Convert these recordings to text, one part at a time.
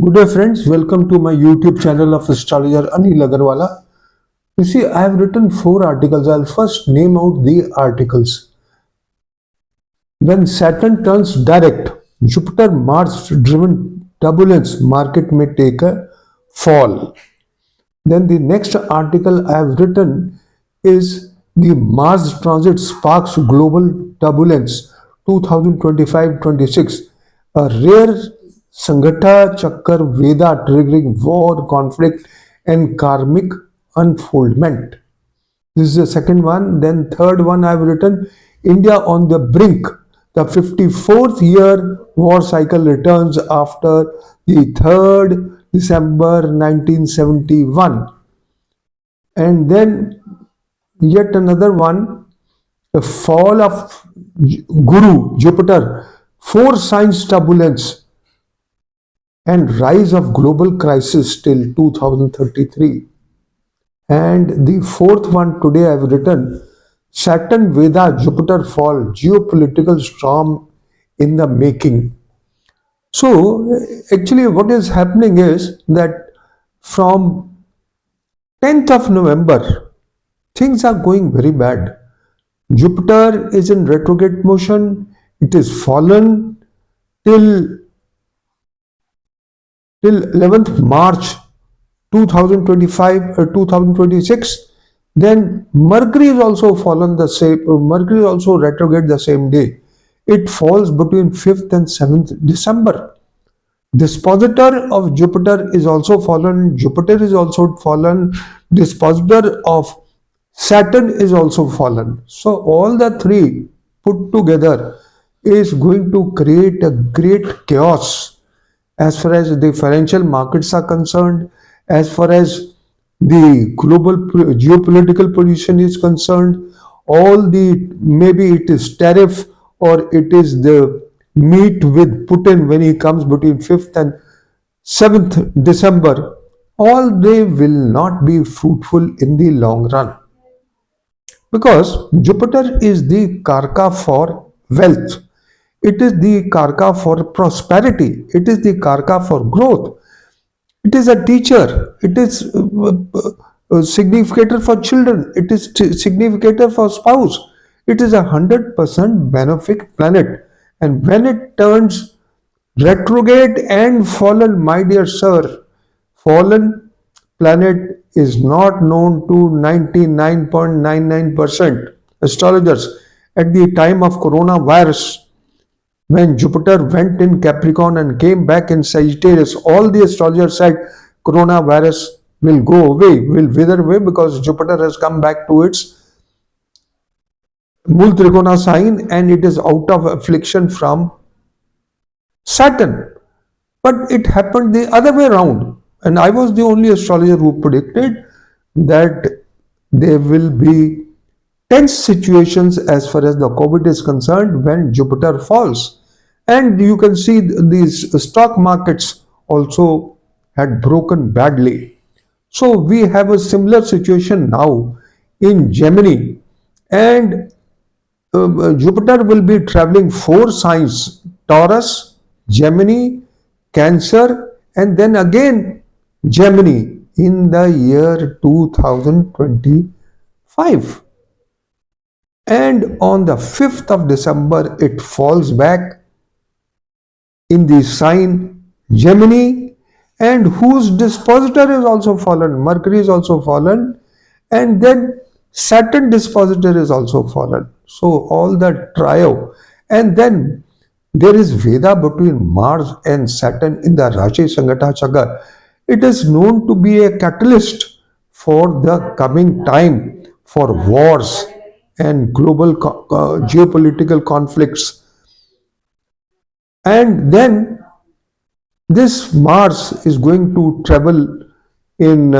Good day friends, welcome to my YouTube channel of astrologer Anil Aggarwala. You see, I have written 4 articles. I'll first name out the articles. When Saturn turns direct, Jupiter-Mars driven turbulence market may take a fall. Then the next article I have written is the Mars transit sparks global turbulence 2025-26, a rare Sanghatha Chakkar Veda triggering war, conflict, and karmic unfoldment. This is the second one. Then third one I've written India on the brink. The 54th year war cycle returns after the 3rd December 1971. And then yet another one, the fall of Guru, Jupiter, 4 signs turbulence and rise of global crisis till 2033. And the fourth one today I've written Saturn Veda Jupiter fall, geopolitical storm in the making. So actually what is happening is that from 10th of November things are going very bad. Jupiter is in retrograde motion, it is fallen till 11th March 2025 or 2026. Then Mercury is also fallen the same, Mercury is also retrograde the same day. It falls between 5th and 7th December. Dispositor of Jupiter is also fallen, Jupiter is also fallen, dispositor of Saturn is also fallen. So all the three put together is going to create a great chaos as far as the financial markets are concerned, as far as the global geopolitical position is concerned, all the maybe it is tariff or it is the meet with Putin when he comes between 5th and 7th December, all they will not be fruitful in the long run. Because Jupiter is the karka for wealth, it is the karka for prosperity, it is the karka for growth, it is a teacher, it is a significator for children, it is significator for spouse, it is 100% benefic planet. And when it turns retrograde and fallen, my dear sir, fallen planet is not known to 99.99% astrologers. At the time of coronavirus, when Jupiter went in Capricorn and came back in Sagittarius, all the astrologers said coronavirus will go away, will wither away because Jupiter has come back to its Mul Trikona sign and it is out of affliction from Saturn. But it happened the other way around. And I was the only astrologer who predicted that there will be tense situations as far as the COVID is concerned when Jupiter falls. And you can see these stock markets also had broken badly. So we have a similar situation now in Gemini. And Jupiter will be traveling 4 signs: Taurus, Gemini, Cancer, and then again Gemini in the year 2025. And on the 5th of December, it falls back in the sign Gemini, and whose dispositor is also fallen. Mercury is also fallen, and then Saturn dispositor is also fallen. So all the trio, and then there is Veda between Mars and Saturn in the Rashi Sanghatha Chakra. It is known to be a catalyst for the coming time for wars and global geopolitical conflicts. And then this Mars is going to travel in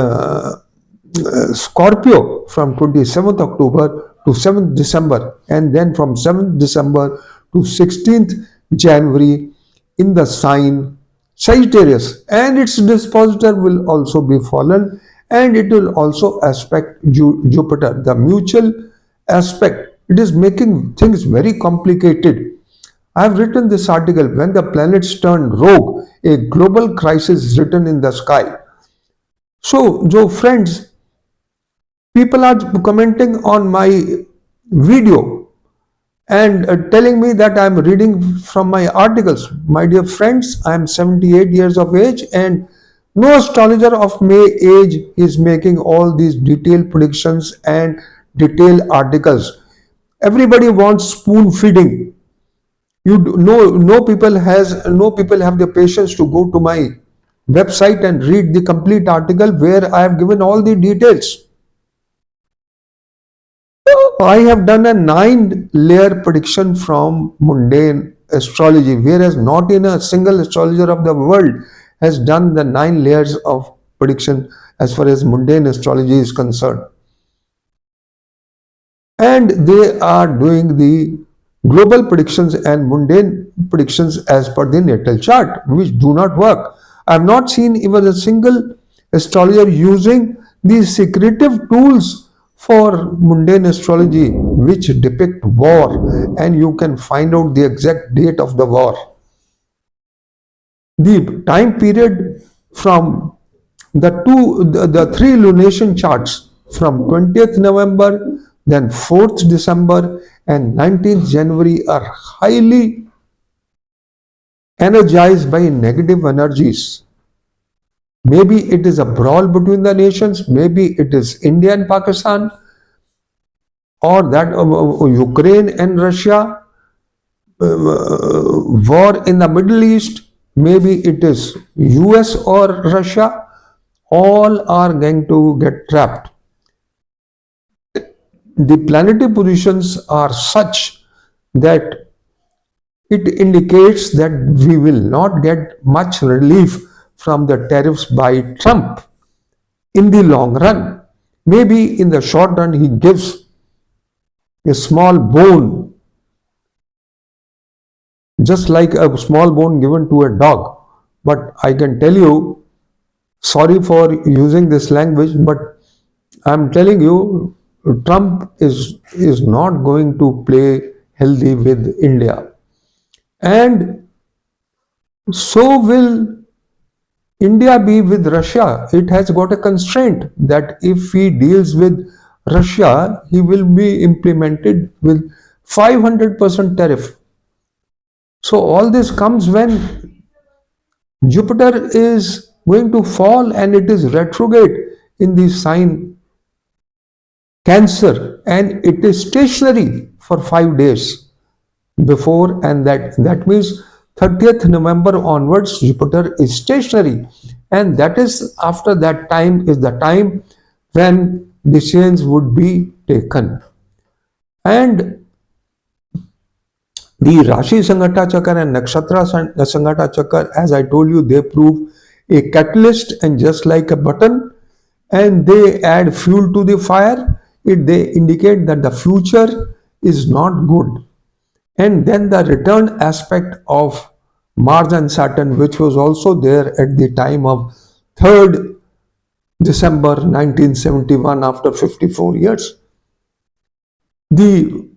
Scorpio from 27th October to 7th December, and then from 7th December to 16th January in the sign Sagittarius, and its dispositor will also be fallen, and it will also aspect Jupiter. The mutual aspect, it is making things very complicated. I've written this article, When the Planets Turn Rogue, a Global Crisis Written in the Sky. So friends, people are commenting on my video and telling me that I'm reading from my articles. My dear friends, I'm 78 years of age, and no astrologer of my age is making all these detailed predictions and detailed articles. Everybody wants spoon feeding. No people have the patience to go to my website and read the complete article where I have given all the details. I have done a 9-layer prediction from mundane astrology, whereas not in a single astrologer of the world has done the 9 layers of prediction as far as mundane astrology is concerned. And they are doing the global predictions and mundane predictions as per the natal chart, which do not work. I have not seen even a single astrologer using these secretive tools for mundane astrology which depict war, and you can find out the exact date of the war. The time period from the three lunation charts from 20th November, then 4th December, and 19th January are highly energized by negative energies. Maybe it is a brawl between the nations, maybe it is India and Pakistan, or that Ukraine and Russia, war in the Middle East, maybe it is US or Russia. All are going to get trapped. The planetary positions are such that it indicates that we will not get much relief from the tariffs by Trump in the long run. Maybe in the short run, he gives a small bone, just like a small bone given to a dog. But I can tell you, sorry for using this language, but I'm telling you, Trump is not going to play healthy with India. And so will India be with Russia. It has got a constraint that if he deals with Russia, he will be implemented with 500% tariff. So all this comes when Jupiter is going to fall and it is retrograde in the sign Cancer, and it is stationary for 5 days before, and that means 30th November onwards Jupiter is stationary, and that is after that time is the time when decisions would be taken. And the Rashi Sangata Chakra and Nakshatra Sangata Chakra, as I told you, they prove a catalyst, and just like a button, and they add fuel to the fire. They indicate that the future is not good. And then the return aspect of Mars and Saturn, which was also there at the time of 3rd December 1971 after 54 years. The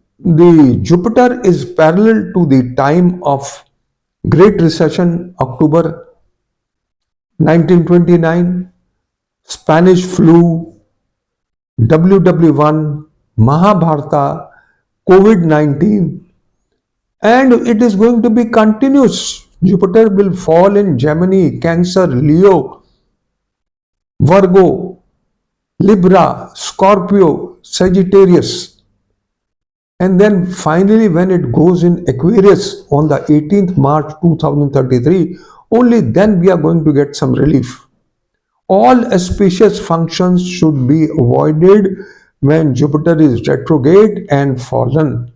Jupiter is parallel to the time of Great Recession, October 1929, Spanish flu, WW1, Mahabharata, COVID-19, and it is going to be continuous. Jupiter will fall in Gemini, Cancer, Leo, Virgo, Libra, Scorpio, Sagittarius. And then finally, when it goes in Aquarius on the 18th March 2033, only then we are going to get some relief. All auspicious functions should be avoided when Jupiter is retrograde and fallen.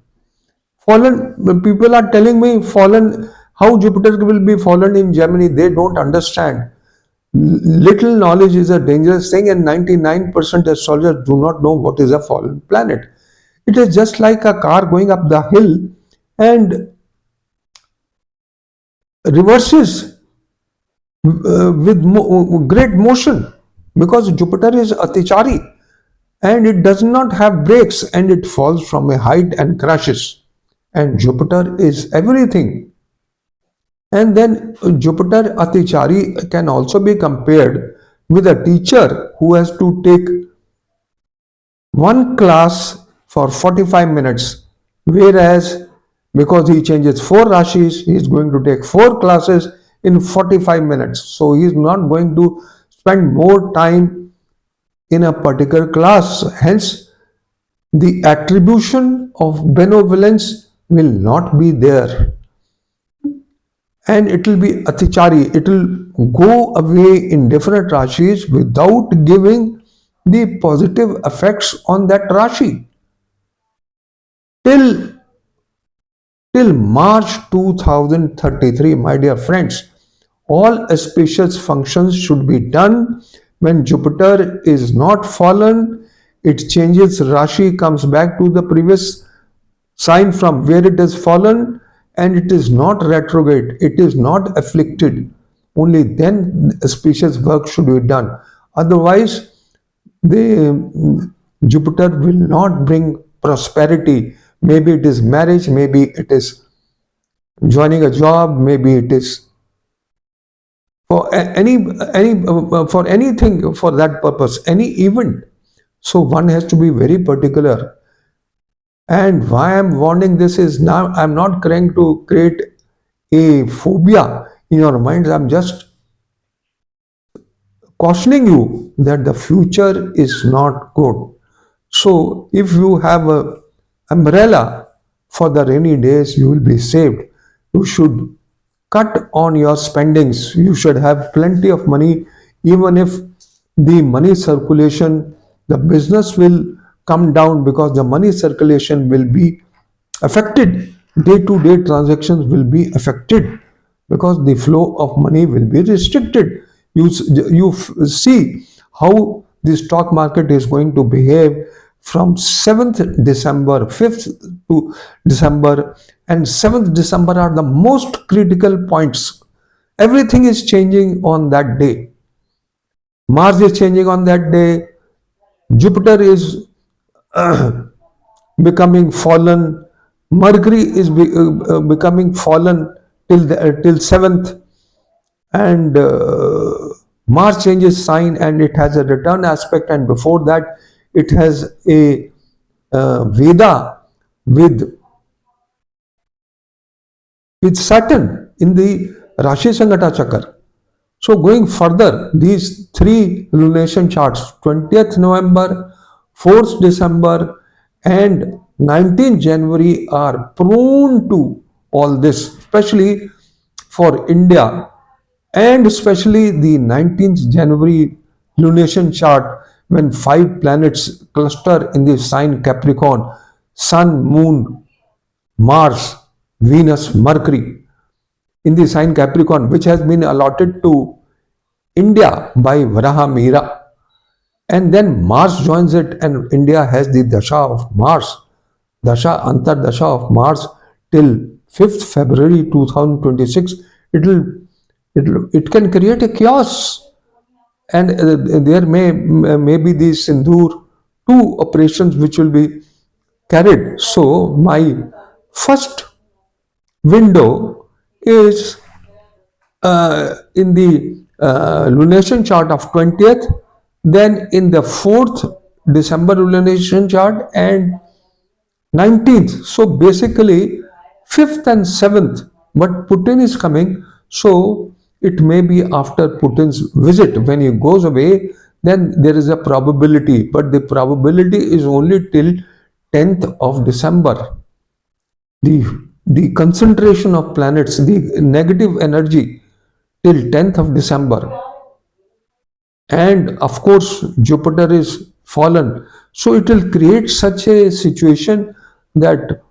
Fallen, people are telling me fallen, how Jupiter will be fallen in Gemini, they don't understand. Little knowledge is a dangerous thing, and 99% astrologers do not know what is a fallen planet. It is just like a car going up the hill and reverses with great motion, because Jupiter is Atichari and it does not have brakes and it falls from a height and crashes. and Jupiter is everything. And then Jupiter Atichari can also be compared with a teacher who has to take one class for 45 minutes, whereas because he changes four rashis, he is going to take four classes in 45 minutes. So he is not going to spend more time in a particular class. Hence, the attribution of benevolence will not be there, and it will be atichari. It will go away in different rashis without giving the positive effects on that rashi till March 2033, my dear friends. All auspicious functions should be done when Jupiter is not fallen. It changes Rashi, comes back to the previous sign from where it has fallen, and it is not retrograde, it is not afflicted. Only then auspicious work should be done. Otherwise, the Jupiter will not bring prosperity. Maybe it is marriage, maybe it is joining a job, maybe it is for for anything for that purpose, any event. So one has to be very particular. And why I'm warning this is, now I'm not trying to create a phobia in your minds. I'm just cautioning you that the future is not good. So if you have a umbrella for the rainy days, you will be saved. You should cut on your spendings. You should have plenty of money, even if the money circulation, the business will come down because the money circulation will be affected. Day to day transactions will be affected because the flow of money will be restricted. You see how the stock market is going to behave from 7th December, 5th to December, and 7th December are the most critical points. Everything is changing on that day. Mars is changing on that day. Jupiter is becoming fallen. Mercury is becoming fallen till 7th, and Mars changes sign and it has a return aspect, and before that it has a Veda with Saturn in the Rashi Sangata Chakra. So going further, these three lunation charts, 20th November, 4th December, and 19th January, are prone to all this, especially for India, and especially the 19th January lunation chart, when five planets cluster in the sign Capricorn: Sun, Moon, Mars, Venus, Mercury, in the sign Capricorn, which has been allotted to India by Varaha Mira. And then Mars joins it, and India has the Dasha of Mars, Dasha Antar Dasha of Mars till 5th February 2026. It can create a chaos, and there may be these Sindoor two operations which will be carried. So my first window is in the lunation chart of 20th, then in the 4th December lunation chart, and 19th. So basically 5th and 7th, but Putin is coming, so it may be after Putin's visit. When he goes away, then there is a probability, but the probability is only till 10th of December. The concentration of planets, the negative energy, till 10th of December. And of course, Jupiter is fallen. So it will create such a situation that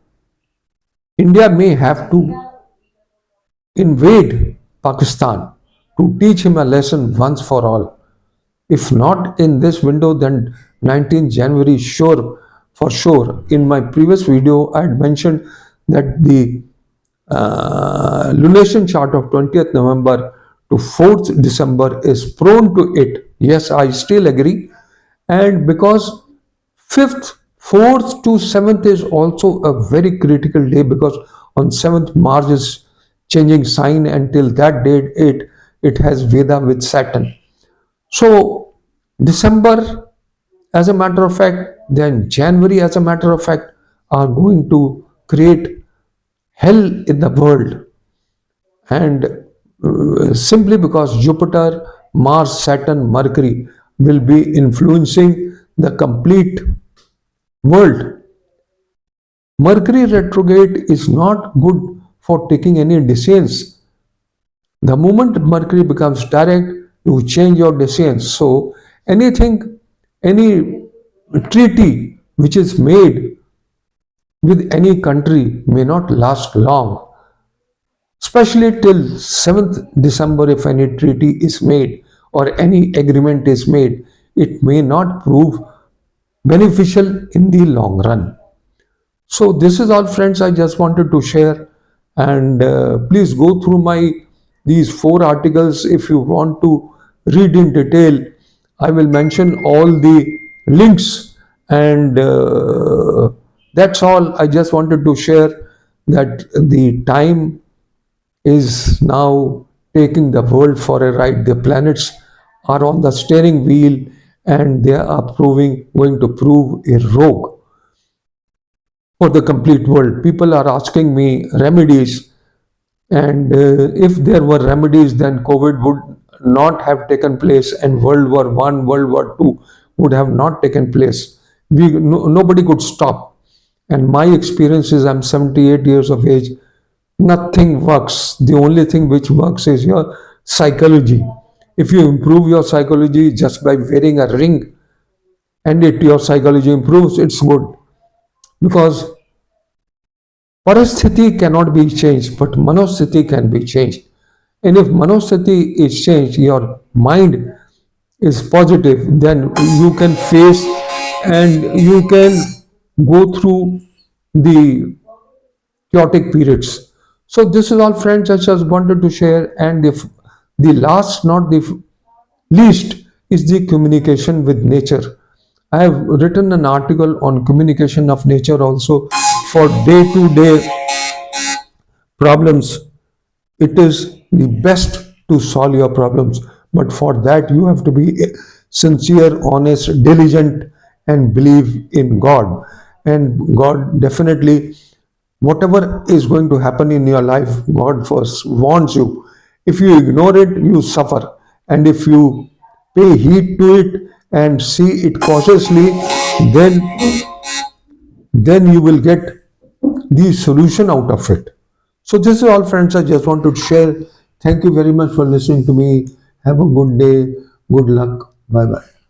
India may have to invade Pakistan to teach him a lesson once for all. If not in this window, then 19th January, sure, for sure. In my previous video, I had mentioned that the lunation chart of 20th November to 4th December is prone to it. Yes, I still agree. And because 5th 4th to 7th is also a very critical day because on 7th Mars is changing sign. Until that date it has Veda with Saturn. So December, as a matter of fact, then January, as a matter of fact, are going to create hell in the world. And simply because Jupiter, Mars, Saturn, Mercury will be influencing the complete world. Mercury retrograde is not good for taking any decisions. The moment Mercury becomes direct, you change your decisions. So anything, any treaty which is made with any country may not last long, especially till 7th December. If any treaty is made or any agreement is made, it may not prove beneficial in the long run. So this is all, friends, I just wanted to share. And please go through my these 4 articles if you want to read in detail. I will mention all the links. And that's all. I just wanted to share that the time is now taking the world for a ride. The planets are on the steering wheel, and they are going to prove a rogue for the complete world. People are asking me remedies, and if there were remedies, then COVID would not have taken place, and World War I, World War II would have not taken place. Nobody could stop. And my experience is, I'm 78 years of age. Nothing works. The only thing which works is your psychology. If you improve your psychology just by wearing a ring, and your psychology improves, it's good. Because Parasthiti cannot be changed, but Manosthiti can be changed. And if Manosthiti is changed, your mind is positive, then you can face and you can go through the chaotic periods. So this is all, friends, I just wanted to share. And if the last, not the least, is the communication with nature. I have written an article on communication of nature also for day-to-day problems. It is the best to solve your problems, but for that you have to be sincere, honest, diligent, and believe in God. And God definitely, whatever is going to happen in your life, God first warns you. If you ignore it, you suffer. And if you pay heed to it and see it cautiously, then you will get the solution out of it. So this is all, friends, I just wanted to share. Thank you very much for listening to me. Have a good day. Good luck. Bye bye.